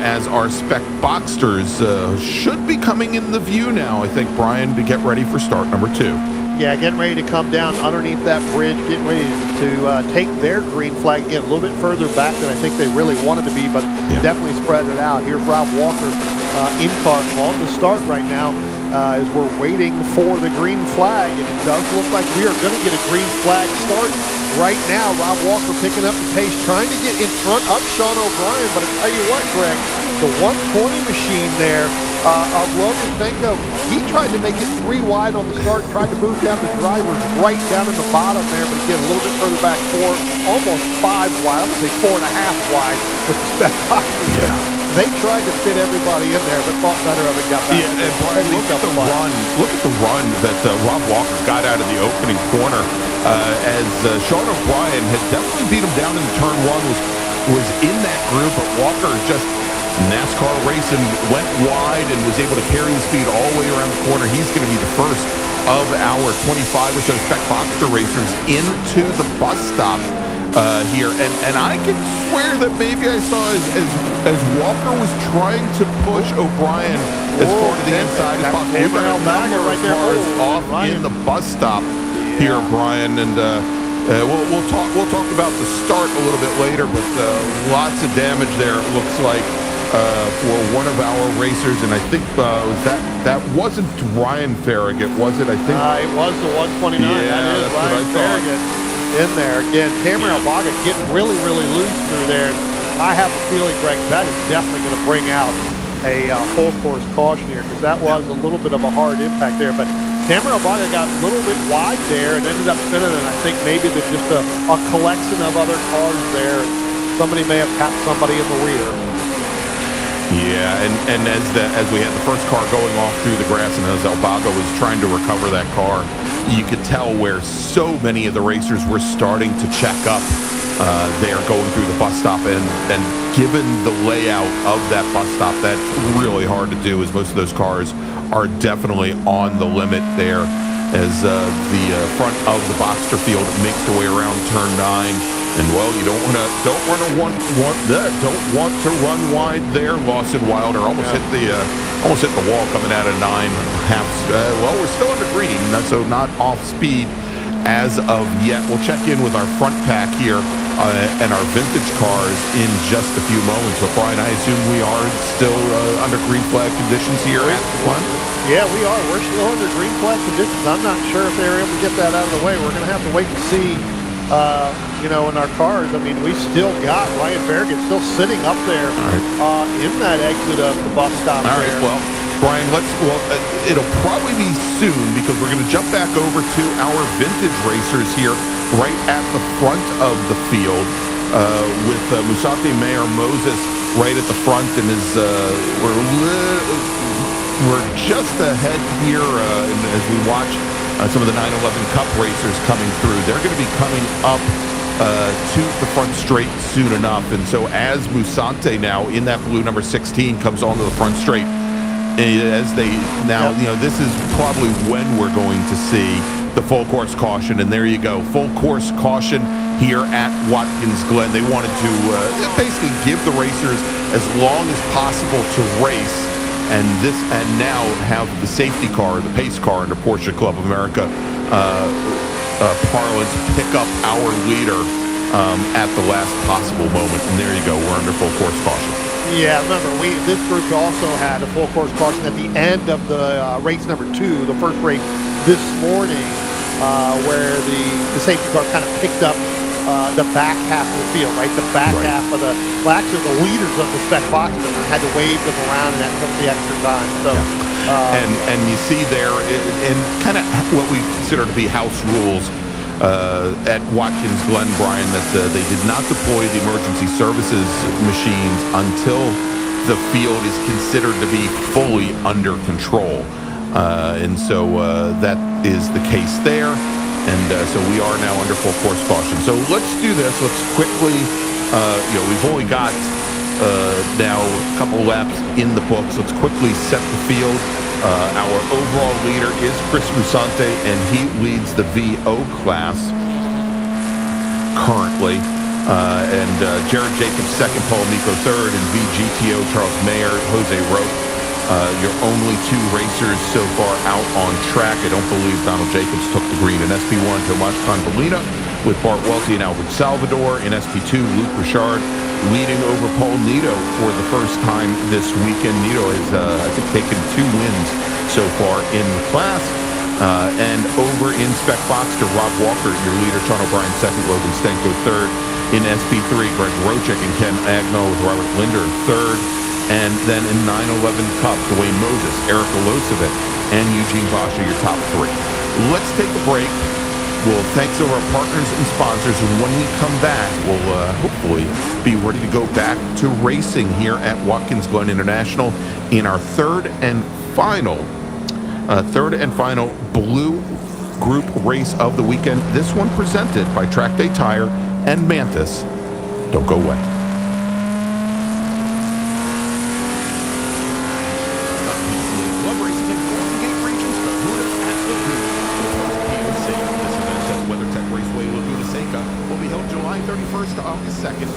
as our Spec Boxsters should be coming in the view now, I think, Brian, to get ready for start number 2. Yeah, getting ready to come down underneath that bridge, getting ready to take their green flag again a little bit further back than I think they really wanted to be, but definitely spread it out. Here's Rob Walker in car on the start right now as we're waiting for the green flag, and it does look like we are going to get a green flag start right now. Rob Walker picking up the pace, trying to get in front of Sean O'Brien, but I tell you what, Greg, the 120 machine there of Logan Fengo, he tried to make it 3 wide on the start, tried to move down the drivers right down in the bottom there, but again, a little bit further back, almost 5 wide, I would say 4.5 wide with the Spec Boxster. Yeah. They tried to fit everybody in there, but thought better of it, got back. Yeah, and Brian, look at the run that Rob Walker got out of the opening corner as Sean O'Brien had definitely beat him down in turn 1, was in that group, but Walker just NASCAR racing went wide and was able to carry the speed all the way around the corner. He's going to be the first of our 25 or so Spec Boxster racers into the bus stop here, and I can swear that maybe I saw as Walker was trying to push O'Brien as far to the inside as possible. We've got a number of cars off in the bus stop here, Brian, and we'll talk about the start a little bit later, but lots of damage there, it looks like, for one of our racers, and I think that wasn't Ryan Farragut, was it? I think it was the 129. Yeah, that is that's what Ryan I thought. Farragut in there. Again, Cameron Albaga getting really, really loose through there. I have a feeling, Greg, that is definitely going to bring out a full course caution here, because that was a little bit of a hard impact there. But Cameron Albaga got a little bit wide there and ended up spinning, and I think maybe there's just a collection of other cars there. Somebody may have tapped somebody in the rear. Yeah, and as we had the first car going off through the grass, and as Albaga was trying to recover that car, you could tell where so many of the racers were starting to check up there going through the bus stop, and given the layout of that bus stop, that's really hard to do, as most of those cars are definitely on the limit there as the front of the Boxster field makes their way around turn 9. And well, you don't want to run wide there. Lawson Wilder almost hit the wall coming out of 9 halves. Well, we're still under green, so not off speed as of yet. We'll check in with our front pack here and our vintage cars in just a few moments. But Brian, I assume we are still under green flag conditions here at Glen? Yeah, we are. We're still under green flag conditions. I'm not sure if they were able to get that out of the way. We're going to have to wait and see. In our cars, I mean, we still got Ryan Farragut still sitting up there in that exit of the bus stop. All right, well, Brian, it'll probably be soon, because we're going to jump back over to our vintage racers here right at the front of the field with Musate Mayor Moses right at the front, and we're just ahead here as we watch some of the 911 Cup racers coming through. They're going to be coming up to the front straight soon enough, and so as Musante now in that blue number 16 comes onto the front straight, as they now, this is probably when we're going to see the full course caution, and there you go, full course caution here at Watkins Glen. They wanted to basically give the racers as long as possible to race, and now have the safety car, the pace car under Porsche Club of America parlance pick up our leader at the last possible moment. And there you go, we're under full course caution. Yeah, remember, this group also had a full course caution at the end of the race number 2, the first race this morning, where the safety car kind of picked up the back half of the field, right? The back half of actually the leaders of the Spec Boxster had to wave them around, and that took the extra time. So, and you see there, in kind of what we consider to be house rules at Watkins Glen, Brian, that they did not deploy the emergency services machines until the field is considered to be fully under control. And so that is the case there. And so we are now under full course caution. So let's do this. Let's quickly, we've only got now a couple laps in the books. Let's quickly set the field. Our overall leader is Chris Musante, and he leads the VO class currently. And Jared Jacobs second, Paul Nico third, and VGTO, Charles Mayer, Jose Roque. Your only two racers so far out on track. I don't believe Donald Jacobs took the green in SP1. Tomas Convalina with Bart Welty and Albert Salvador. In SP2, Luke Richard leading over Paul Nito for the first time this weekend. Nito has, I think, taken 2 wins so far in the class. And over in Spec Boxster, Rob Walker, your leader, Sean O'Brien second, Logan Stenko third. In SP3, Greg Rochek and Ken Agnall with Robert Linder third. And then in 911 Cup, Dwayne Moses, Eric Olosevic, and Eugene Basha, your top 3. Let's take a break. We'll thanks to our partners and sponsors. And when we come back, we'll hopefully be ready to go back to racing here at Watkins Glen International in our third and final blue group race of the weekend. This one presented by Track Day Tire and Mantis. Don't go away.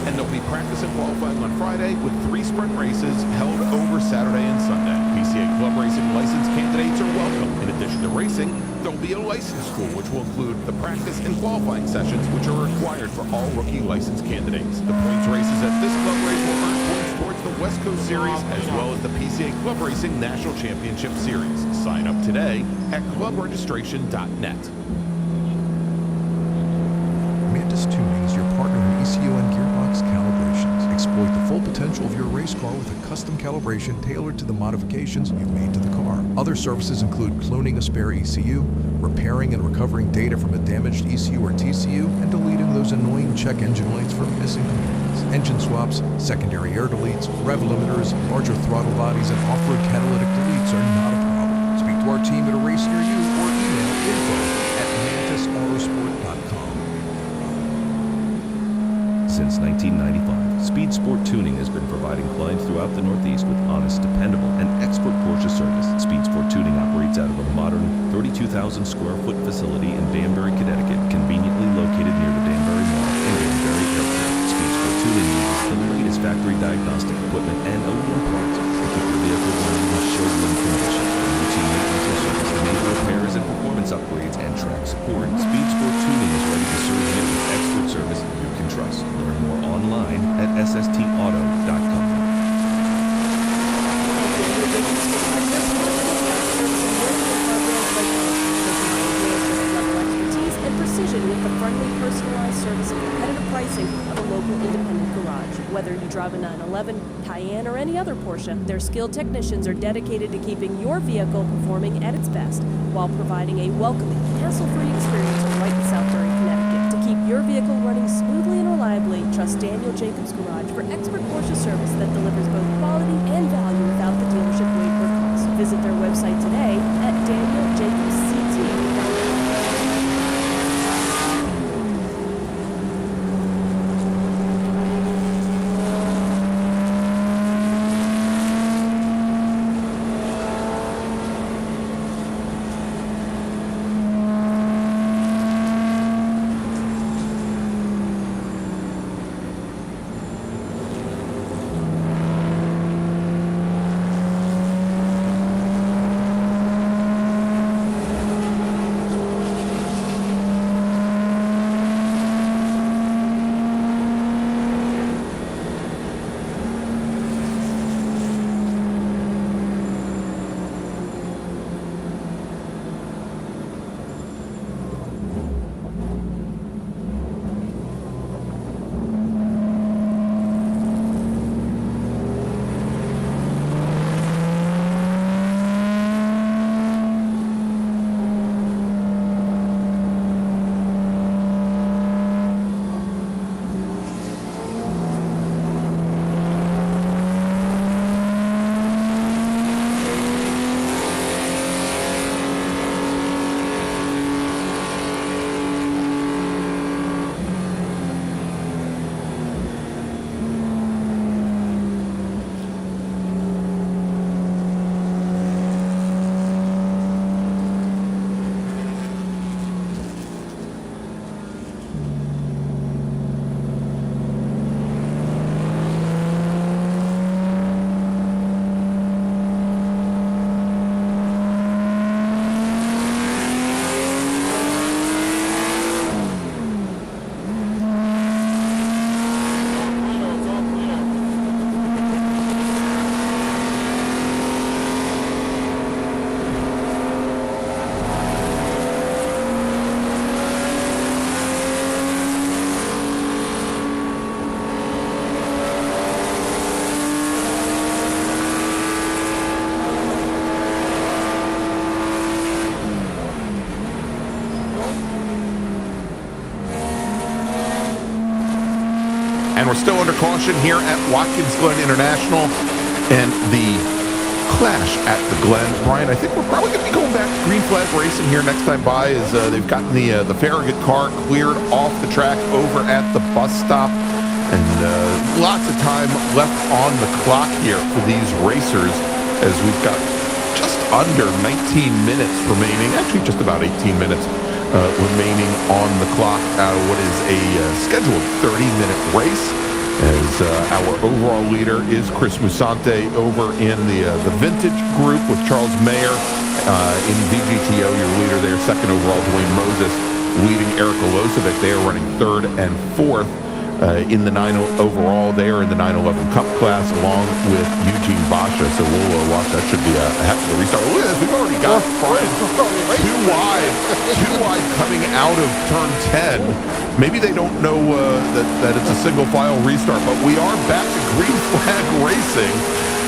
And they'll be practice and qualifying on Friday with 3 sprint races held over Saturday and Sunday. PCA Club Racing license candidates are welcome. In addition to racing, there'll be a license school which will include the practice and qualifying sessions which are required for all rookie license candidates. The points races at this club race will earn points towards the West Coast Series as well as the PCA Club Racing National Championship Series. Sign up today at clubregistration.net. Mantis Tuning is your partner in ECU and gearbox calibrations. Exploit the full potential of your race car with a custom calibration tailored to the modifications you've made to the car. Other services include cloning a spare ECU, repairing and recovering data from a damaged ECU or TCU, and deleting those annoying check engine lights for missing components. Engine swaps, secondary air deletes, rev limiters, larger throttle bodies, and off-road catalytic deletes are not a problem. Speak to our team at a race near you or email info@mantisautosport.com. Since 1995, Speed Sport Tuning has been providing clients throughout the Northeast with honest, dependable, and expert Porsche service. Speed Sport Tuning operates out of a modern 32,000 square foot facility in Danbury, Connecticut, conveniently located near the Danbury Mall and Danbury Airport. Speed Sport Tuning uses the latest factory diagnostic equipment and OEM parts to keep your vehicle running in showroom condition. From routine maintenance and service to major repairs and performance upgrades and track support, Speed Sport Tuning is ready to serve you with expert service you can trust. Learn more online at sstauto.com. With the friendly, personalized service and competitive pricing of a local independent garage. Whether you drive a 911, Cayenne, or any other Porsche, their skilled technicians are dedicated to keeping your vehicle performing at its best while providing a welcoming, hassle-free experience right in Southbury, Connecticut. To keep your vehicle running smoothly and reliably, trust Daniel Jacobs Garage for expert Porsche service that delivers both quality and value without the dealership wait or cost. Visit their website today at danieljacobsct.com. And we're still under caution here at Watkins Glen International. And the clash at the Glen. Brian, I think we're probably going to be going back to green flag racing here next time by, as they've gotten the Farragut car cleared off the track over at the bus stop. And lots of time left on the clock here for these racers, as we've got just under 19 minutes remaining, actually just about 18 minutes remaining on the clock out of what is a scheduled 30-minute race, as our overall leader is Chris Musante over in the vintage group with Charles Mayer in VGTO, your leader there. Second overall, Dwayne Moses leading Eric Olosevic. They are running third and fourth. In the 9 overall, they are in the 911 Cup class along with Eugene Basha. So we'll watch. That should be a heck of a restart. Look at this. We've already got Brian too wide coming out of turn 10. Maybe they don't know that it's a single file restart, but we are back to green flag racing.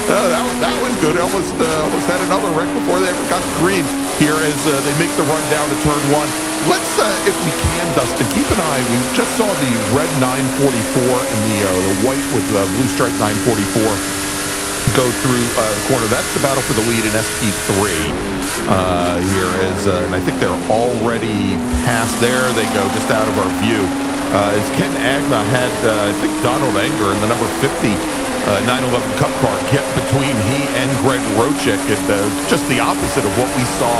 That was good. Almost had another wreck before they ever got to green here as they make the run down to turn 1. Let's, if we can, Dustin, keep an eye. We just saw the red 944 and the white with blue stripe 944 go through the corner. That's the battle for the lead in SP3 here. And I think they're already past there. They go just out of our view. As Ken Agna had, I think, Donald Enger in the number 50 911 Cup car get between he and Greg Rochick, and just the opposite of what we saw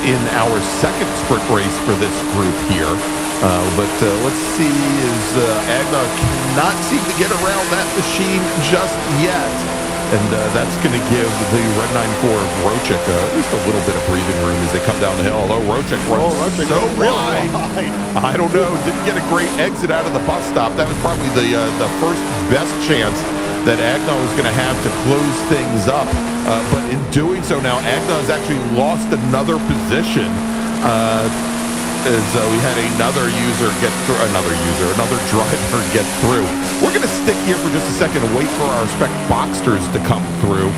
in our second sprint race for this group here. But let's see, as Agna cannot seem to get around that machine just yet. And that's going to give the red 94 of Rochick at least a little bit of breathing room as they come down the hill. Although Rochick runs so wide, I don't know, didn't get a great exit out of the bus stop. That was probably the first best chance that Agna was going to have to close things up. But in doing so now, Agna has actually lost another position. As we had another driver get through. We're going to stick here for just a second and wait for our Spec Boxsters to come through.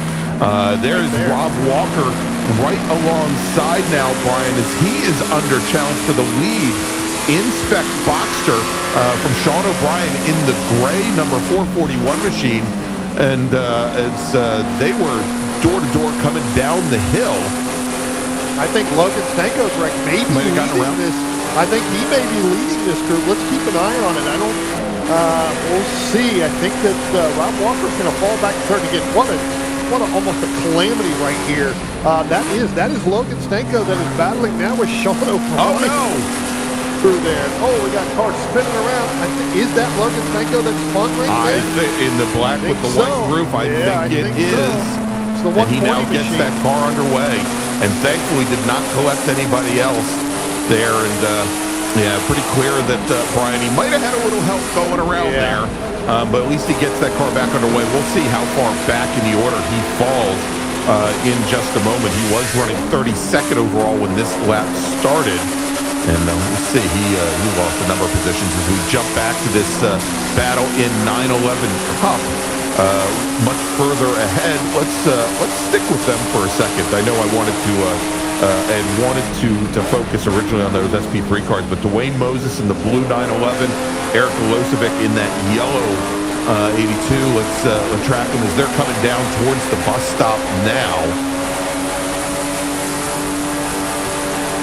There's Rob Walker right alongside now, Brian, as he is under challenge for the lead in Spec Boxster from Sean O'Brien in the gray number 441 machine. And as they were door-to-door coming down the hill, I think Logan Stanko's right. Maybe leading this. I think he may be leading this group. Let's keep an eye on it. We'll see. I think that Rob Walker's going to fall back and turn again. What almost a calamity right here. That is Logan Stanko that is battling now with Sean O'Brien. Oh no! Through there. Oh, we got cars spinning around. Is that Logan Stanko that's spun right there? I think in the black with the white roof. I think it is. So. And he now gets that car underway. And thankfully did not collect anybody else there. And yeah, pretty clear that Brian, he might have had a little help going around there. But at least he gets that car back underway. We'll see how far back in the order he falls in just a moment. He was running 32nd overall when this lap started. And we'll see, he lost a number of positions as we jump back to this battle in 911 Cup. Much further ahead. Let's stick with them for a second. I know I wanted to focus originally on those SP3 cars, but Dwayne Moses in the blue 911, Eric Olosevic in that yellow 82. Let's track them as they're coming down towards the bus stop now.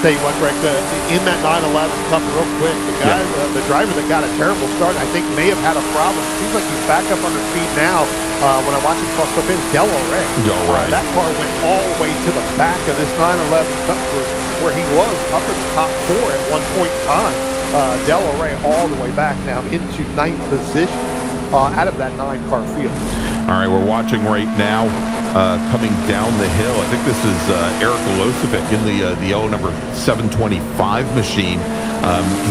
Tell you what, Greg, in that 911 Cup, real quick, the driver that got a terrible start, I think may have had a problem. Seems like he's back up under speed now. When I watch him cross the finish, Del Rey. That car went all the way to the back of this 911 Cup group, where he was up in the top 4 at one point in time. Del Rey all the way back now into 9th position out of that 9-car field. All right, we're watching right now. Coming down the hill. I think this is Eric Olosevic in the yellow number 725 machine.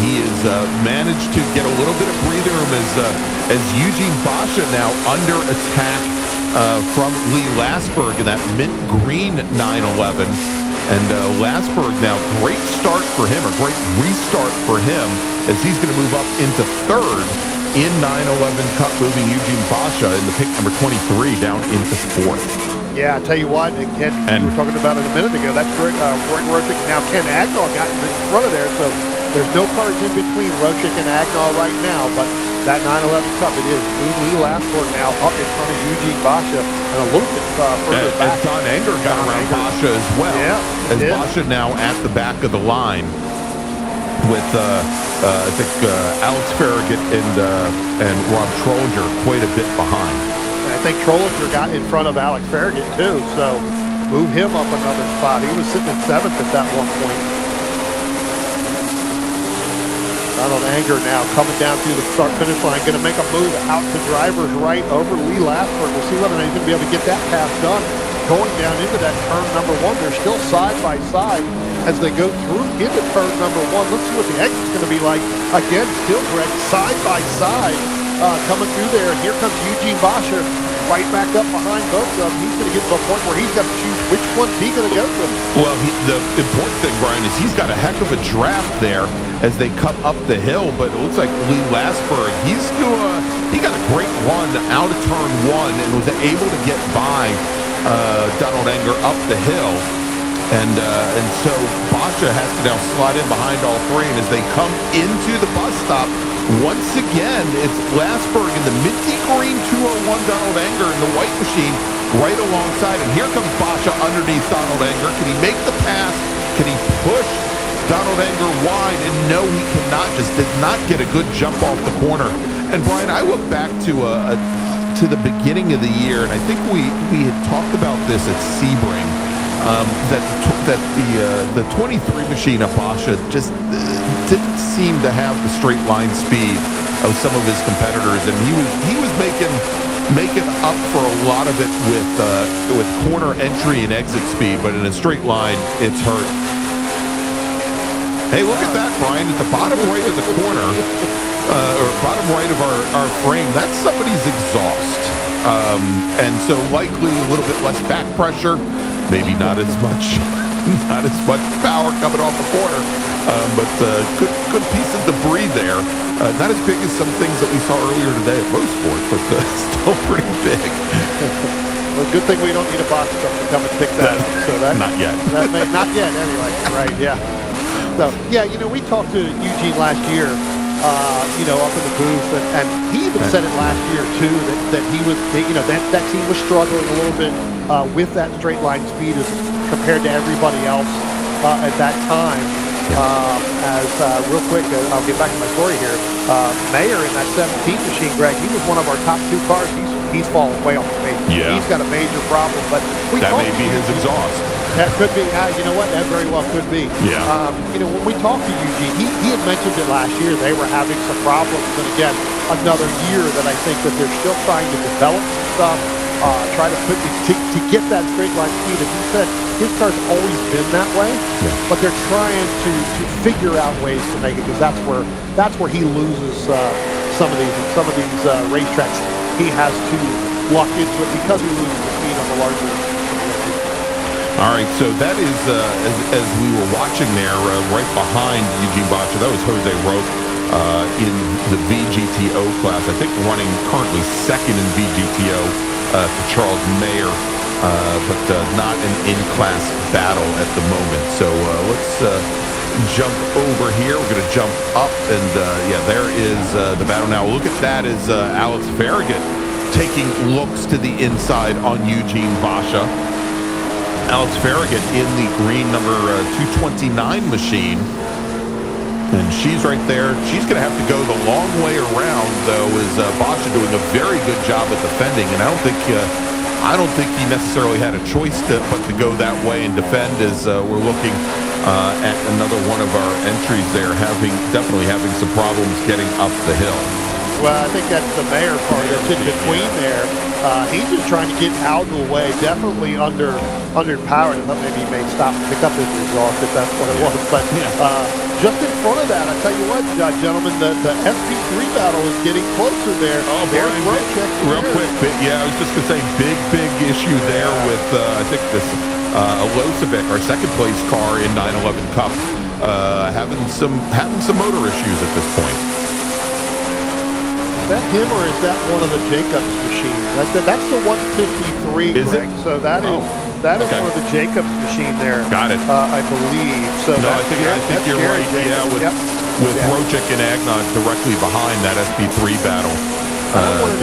He has managed to get a little bit of breathing room as Eugene Basha now under attack from Lee Lasberg in that mint green 911. And Lasberg now, great start for him, or great restart for him, as he's going to move up into third in 911 Cup, moving Eugene Basha in the pick number 23 down into fourth. Yeah, I tell you what, and Ken, we were talking about it a minute ago. That's Greg Rochick. Now Ken Agnall got in front of there, so There's no cars in between Rochick and Agnall right now, but that 911 Cup, it is Lee Lasford now up in front of Eugene Basha and a little bit further back. And Don Anger got around Basha as well. Yeah, as Basha now at the back of the line with, I think, Alex Farragut and Rob Trollinger quite a bit behind. And I think Trollinger got in front of Alex Farragut too, so move him up another spot. He was sitting in 7th at that one point. Donald Anger now coming down through the start-finish line, going to make a move out to driver's right over Lee Lasford. We'll see whether or not he's going to be able to get that pass done. Going down into that turn number 1, they're still side by side as they go through into turn number 1. Let's see what the exit's going to be like. Again, still, Greg, side by side coming through there. And here comes Eugene Basha right back up behind both of them. He's going to get to a point where he's got to choose which one's he going to go with. Well, the important thing, Brian, is he's got a heck of a draft there as they come up the hill, but it looks like Lee Lasberg, he got a great run out of turn 1 and was able to get by Donald Anger up the hill. And so Basha has to now slide in behind all three, and as they come into the bus stop, once again, it's Lasberg in the minty green 201 Donald Anger in the white machine right alongside, and here comes Basha underneath Donald Anger. Can he make the pass? Can he push Donald Anger wide? And no, he cannot. Just did not get a good jump off the corner. And Brian, I look back to the beginning of the year, and I think we had talked about this at Sebring, that the 23 machine of Basha just didn't seem to have the straight line speed of some of his competitors, and he was making up for a lot of it with corner entry and exit speed, but in a straight line, it's hurt. Hey, look at that, Brian, at the bottom right of the corner, or bottom right of our frame, that's somebody's exhaust. And so likely a little bit less back pressure, maybe not as much power coming off the corner, but good piece of debris there. Not as big as some things that we saw earlier today at Motorsport, but still pretty big. Well, good thing we don't need a box truck to come and pick that up. So not yet. Not yet, anyway. Right? Yeah. So yeah, we talked to Eugene last year. Up in the booth, and he even said it last year too that he was, that team was struggling a little bit with that straight line speed as compared to everybody else at that time. Real quick, I'll get back to my story here. Mayer in that 17 machine, Greg, he was one of our top 2 cars. He's fallen way off the pace. Yeah. He's got a major problem, but that may be his exhaust. That could be. You know what? That very well could be. Yeah. When we talked to Eugene, he had mentioned it last year. They were having some problems, and again, another year that I think that they're still trying to develop some stuff, try to put to get that straight line speed. As he said, his car's always been that way, but they're trying to figure out ways to make it, because that's where he loses some of these racetracks. He has to luck into it because he loses the speed on the larger. All right, so that is, as we were watching there, right behind Eugene Basha, that was Jose Roque in the VGTO class. I think running currently 2nd in VGTO to Charles Mayer, but not an in-class battle at the moment. So let's jump over here. We're going to jump up, and there is the battle now. Look at that, is Alex Farragut taking looks to the inside on Eugene Basha. Alex Farragut in the green number 229 machine, and she's right there. She's going to have to go the long way around, though, is Basha doing a very good job at defending, and I don't think he necessarily had a choice but to go that way and defend, as we're looking at another one of our entries there, definitely having some problems getting up the hill. Well, I think that's the Mayer part that's in between there. He's just trying to get out of the way, definitely underpowered. I thought maybe he may stop and pick up his exhaust if that's what it was. But just in front of that, I tell you what, gentlemen, the SP3 battle is getting closer there. Oh, Brian, real quick, I was just going to say, big issue there with, I think this Alosevic, our 2nd place car in 911 Cup, having some motor issues at this point. Is that him, or is that one of the Jacobs machines? That's the 153, is Greg. it? So that is okay. one of the Jacobs machine there. Got it. I believe. So no, I think you're right. scary, Yeah, with with Rojek and Agnon directly behind that SP3 battle.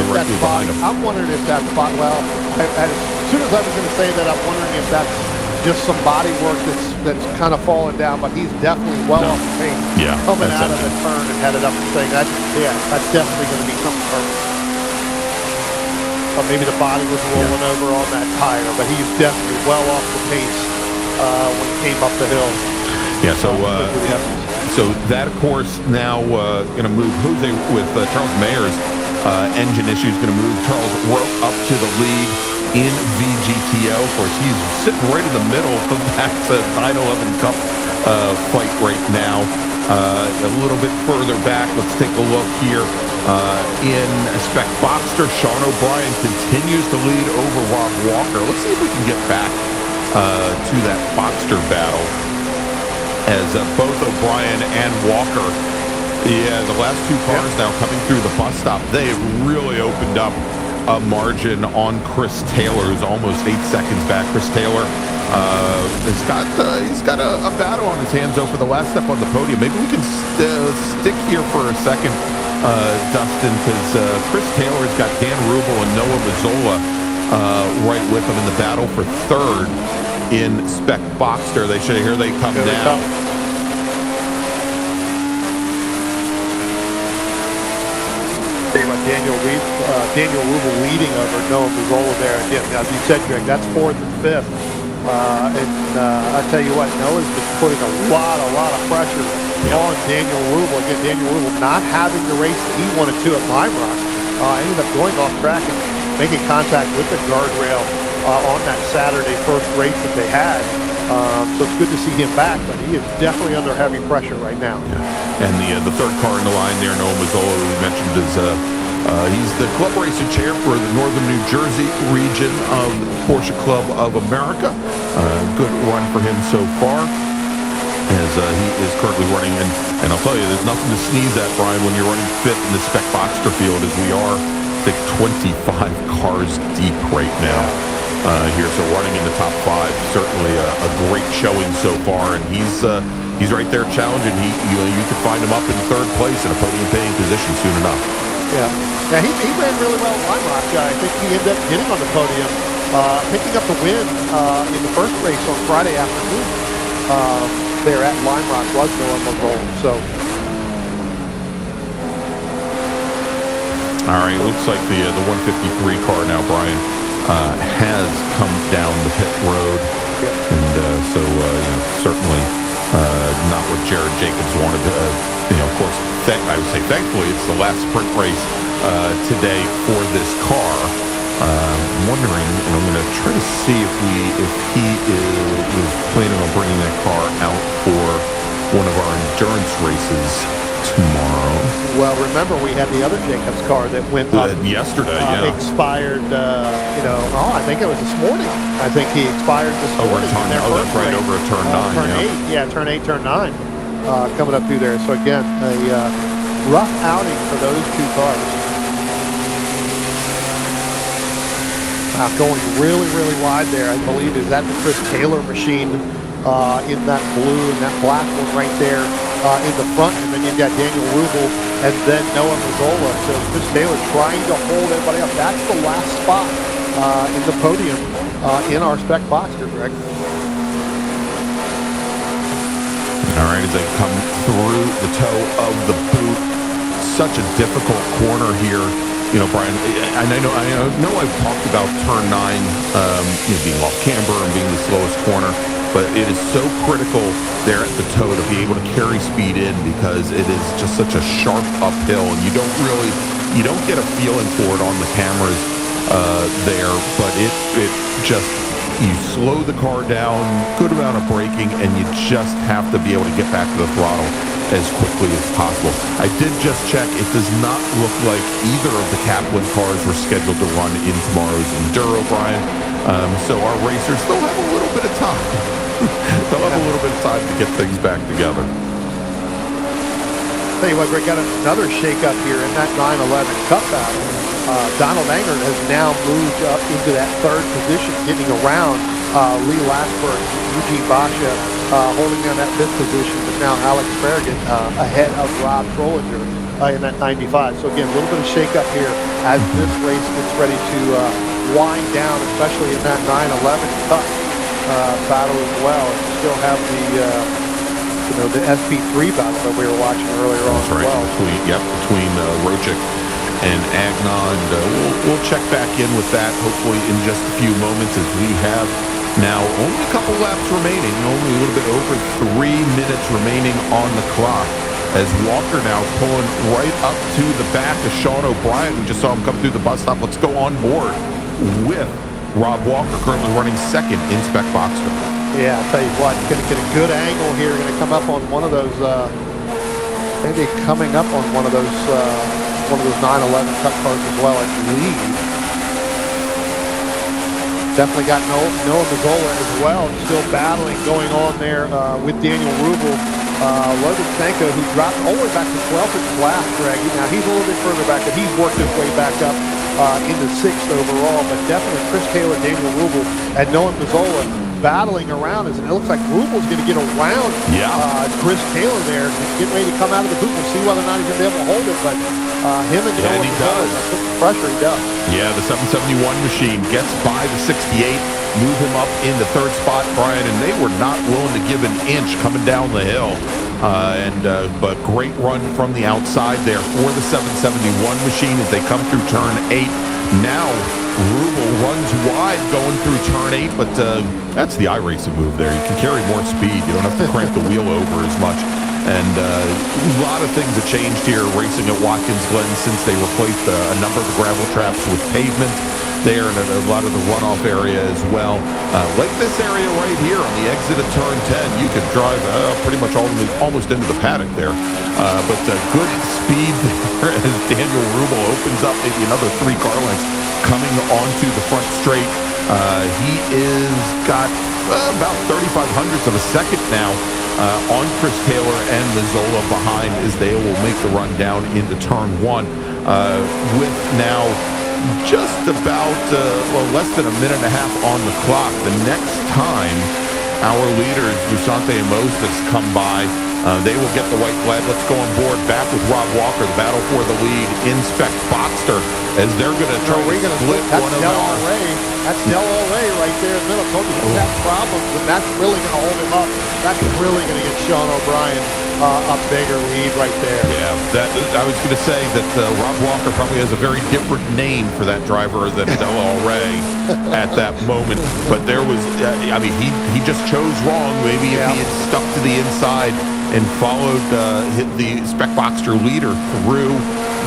Directly behind him. I'm wondering if that spot, well, as soon as I was going to say that, I'm wondering if that's just some body work that's kind of falling down, but he's definitely well off the pace. Yeah, coming out of the turn and headed up the thing. That's definitely going to be something perfect. But maybe the body was rolling over on that tire, but he's definitely well off the pace when he came up the hill. Yeah, so that, of course, now going to move Jose with Charles Mayer's engine issues, going to move Charles Rowe up to the lead in VGTO. Of course, he's sitting right in the middle of that 911 Cup fight right now. A little bit further back, let's take a look here in Spec Boxster. Sean O'Brien continues to lead over Rob Walker. Let's see if we can get back to that Boxster battle, as both O'Brien and Walker, the last two cars now coming through the bus stop, they have really opened up a margin on Chris Taylor, who's almost 8 seconds back. Chris Taylor he's got a battle on his hands over the last step on the podium. Maybe we can stick here for a second, Dustin, because Chris Taylor's got Dan Rubel and Noah Mazzola right with him in the battle for third in Spec Boxster. Here they come down. Daniel Rubel leading over Noah Mazzola there. Again, as you said, Greg, that's fourth and fifth. I tell you what, Noah's been putting a lot of pressure on Daniel Rubel. Again, Daniel Rubel not having the race that he wanted to at Lime Rock. Ended up going off track and making contact with the guardrail on that Saturday first race that they had. So it's good to see him back, but he is definitely under heavy pressure right now. Yeah. And the third car in the line there, Noah Mazzola, who we mentioned, is he's the club racing chair for the Northern New Jersey region of Porsche Club of America. Good run for him so far, as he is currently running in. And I'll tell you, there's nothing to sneeze at, Brian, when you're running fifth in the Spec Boxster field, as we are, I think, 25 cars deep right now. Here, so running in the top five, certainly a great showing so far, and he's right there challenging. You could find him up in third place in a podium-paying position soon enough. Yeah, he ran really well at Lime Rock. I think he ended up getting on the podium, picking up the win in the first race on Friday afternoon. There at Lime Rock was Noah Mazzola. So, all right, looks like the 153 car now, Brian, has come down the pit road, and so certainly not what Jared Jacobs wanted. Of course, I would say thankfully it's the last sprint race today for this car. I'm wondering, and I'm going to try to see if he is planning on bringing that car out for one of our endurance races tomorrow. Well, remember we had the other Jacobs car that went up yesterday. Expired. I think it was this morning. I think he expired this morning. That's right, over a turn 9. Turn 8. Yeah, turn 8, turn 9. Coming up through there. So again, a rough outing for those two cars. Going really wide there, I believe, is that the Chris Taylor machine in that blue and that black one right there in the front, and then you've got Daniel Rubel and then Noah Mazzola. So Chris Taylor trying to hold everybody up. That's the last spot in the podium in our Spec Boxster, Greg. All right, as they come through the toe of the boot, such a difficult corner here. Brian, and I know I've talked about turn 9 being off camber and being the slowest corner, but it is so critical there at the toe to be able to carry speed in, because it is just such a sharp uphill, and you don't get a feeling for it on the cameras there, but it just, you slow the car down, good amount of braking, and you just have to be able to get back to the throttle as quickly as possible. I did just check. It does not look like either of the Kaplan cars were scheduled to run in tomorrow's Enduro, Brian. So our racers still have a little bit of time. They'll have a little bit of time to get things back together. Tell you what, Greg, got another shake-up here in that 911 Cup battle. Donald Anger has now moved up into that third position, getting around Lee Lasberg, Eugene Basha holding down that 5th position, but now Alex Farragut ahead of Rob Trollinger in that 95. So again, a little bit of shake-up here as this race gets ready to wind down, especially in that 9/11 Cup battle as well. And you still have the SP3 battle that we were watching earlier on as well. Between Rochik and Agnon, and we'll check back in with that hopefully in just a few moments, as we have now only a couple laps remaining, only a little bit over 3 minutes remaining on the clock, as Walker now pulling right up to the back of Sean O'Brien. We just saw him come through the bus stop. Let's go on board with Rob Walker, currently running second in Spec Boxster. Yeah, I'll tell you what, going to get a good angle here. Going to come up on one of those, maybe coming up on one of those 9/11 Cup cars as well, I believe. Definitely got Noah Mazzola as well, still battling going on there with Daniel Rubel. Lodichenko, who dropped all the way back to 12th at the class, Greg. Now he's a little bit further back, but he's worked his way back up into 6th overall. But definitely Chris Taylor, Daniel Rubel, and Noah Mazzola battling around, and it looks like Rubel's going to get around Chris Taylor there, getting ready to come out of the boot. We'll see whether or not he's going to be able to hold it, but him and Noah Mazzola, pressure he does. Yeah, the 771 machine gets by the 68, move him up in the 3rd spot, Brian, and they were not willing to give an inch coming down the hill. But great run from the outside there for the 771 machine as they come through turn 8. Now Rubel runs wide going through turn 8, but that's the iRacing move there. You can carry more speed. You don't have to crank the wheel over as much. And a lot of things have changed here racing at Watkins Glen since they replaced a number of the gravel traps with pavement there, and a lot of the runoff area as well. Like this area right here on the exit of turn 10, you could drive pretty much almost into the paddock there. But good speed there as Daniel Rubel opens up maybe another 3 car lengths coming onto the front straight. He is got about 35 hundredths of a second now on Chris Taylor and Mazzola behind, as they will make the run down into turn 1 with now just about less than a minute and a half on the clock. The next time our leaders, Musante and Moses, come by, they will get the white flag. Let's go on board back with Rob Walker, the battle for the lead in Spec Boxster, as they're going to try to split one of our... That's Del Ray right there in the middle. Told you he's got problems, and that's really going to hold him up. That's really going to get Sean O'Brien a bigger lead right there. Yeah, I was going to say that Rob Walker probably has a very different name for that driver than Del Ray at that moment. But there was, he just chose wrong. Maybe if he had stuck to the inside and followed the Spec Boxster leader through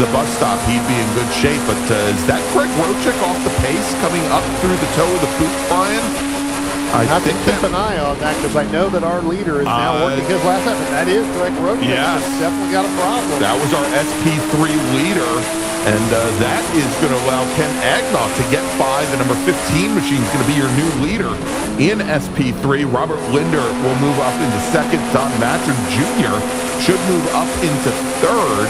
the bus stop, he'd be in good shape. But is that Greg Rochik off the pace coming up through the toe of the boot, Brian? I have to keep an eye on that, because I know that our leader is now working his last lap, and that is Greg Rochik. Yes. Definitely got a problem. That was our SP3 leader, and that is going to allow Ken Agnon to get by. The number 15 machine is going to be your new leader in SP3. Robert Linder will move up into 2nd. Don Matron Jr. should move up into 3rd,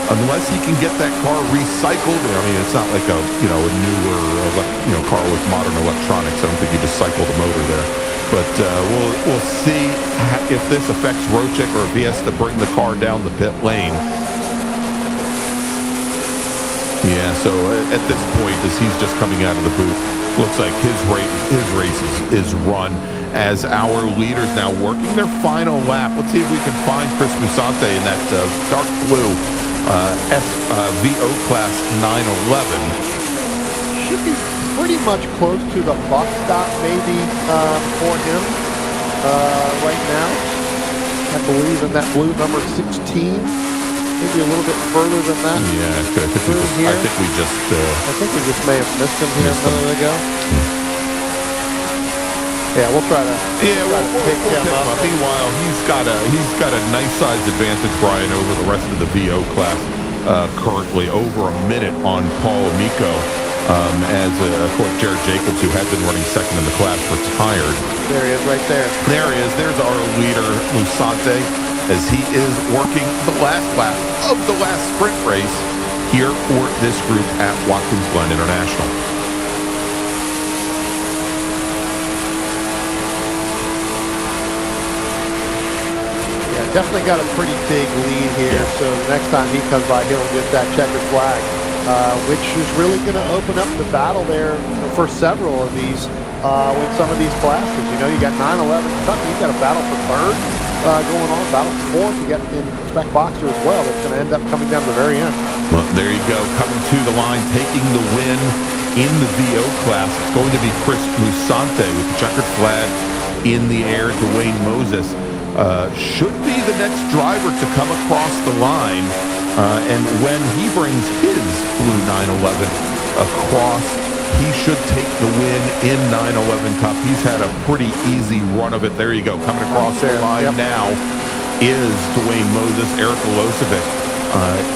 unless he can get that car recycled. I mean, it's not like a newer car with modern electronics. I don't think you just cycle the motor there. But we'll see if this affects Rochik, or if he has to bring the car down the pit lane. Yeah, so at this point, as he's just coming out of the booth, looks like his race is run, as our leaders now working their final lap. Let's see if we can find Chris Musante in that dark blue VO Class 911. Should be pretty much close to the bus stop maybe for him right now. I believe in that blue number 16. Maybe a little bit further than that. Yeah, I think we just may have missed him here a minute ago. Yeah, we'll try to. Yeah, we'll pick him up. Meanwhile, he's got a nice size advantage, Brian, over the rest of the VO class. Currently over a minute on Paul Amico, as of course Jared Jacobs, who had been running 2nd in the class, retired. There he is, right there. There he is. There's our leader, Musante, as he is working the last lap of the last sprint race here for this group at Watkins Glen International. definitely got a pretty big lead here. So the next time he comes by, he'll get that checkered flag, which is really going to open up the battle there for several of these with some of these classes. You know, you got 9/11 Kentucky, you got a battle for third going on, battle for fourth. You got in Spec Boxster as well. That's going to end up coming down to the very end. Well, there you go, coming to the line, taking the win in the VO class. It's going to be Chris Musante with the checkered flag in the air. Dwayne Moses should be the next driver to come across the line. And when he brings his blue 911 across, he should take the win in 911 Cup. He's had a pretty easy run of it. There you go, coming across the line now is Dwayne Moses. Eric Milosevic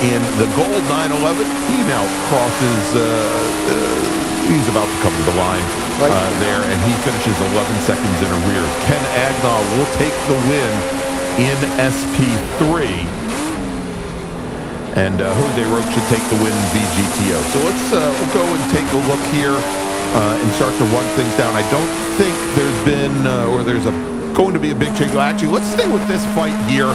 in the gold 911. He now crosses, he's about to come to the line there, and he finishes 11 seconds in arrears. Ken Agnall will take the win in SP3. And Jose Roque should take the win in VGTO. So let's we'll go and take a look here and start to run things down. I don't think there's been, or there's going to be a big change. Actually, let's stay with this fight here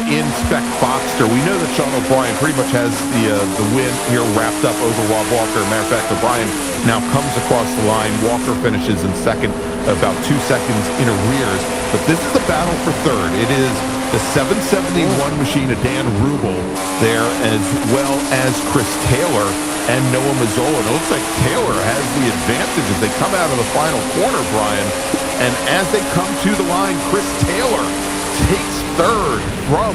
in Spec Boxster. We know that Sean O'Brien pretty much has the win here wrapped up over Rob Walker. Matter of fact, O'Brien now comes across the line. Walker finishes in second, about 2 seconds in arrears. But this is the battle for third. It is the 771 machine of Dan Rubel there, as well as Chris Taylor and Noah Mazzola. And it looks like Taylor has the advantage as they come out of the final corner, Brian. And as they come to the line, Chris Taylor takes third from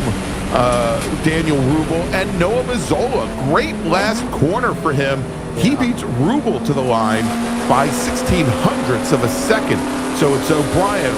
Daniel Rubel, and Noah Mazzola, great last corner for him. He beats Rubel to the line by 16 hundredths of a second. So it's O'Brien,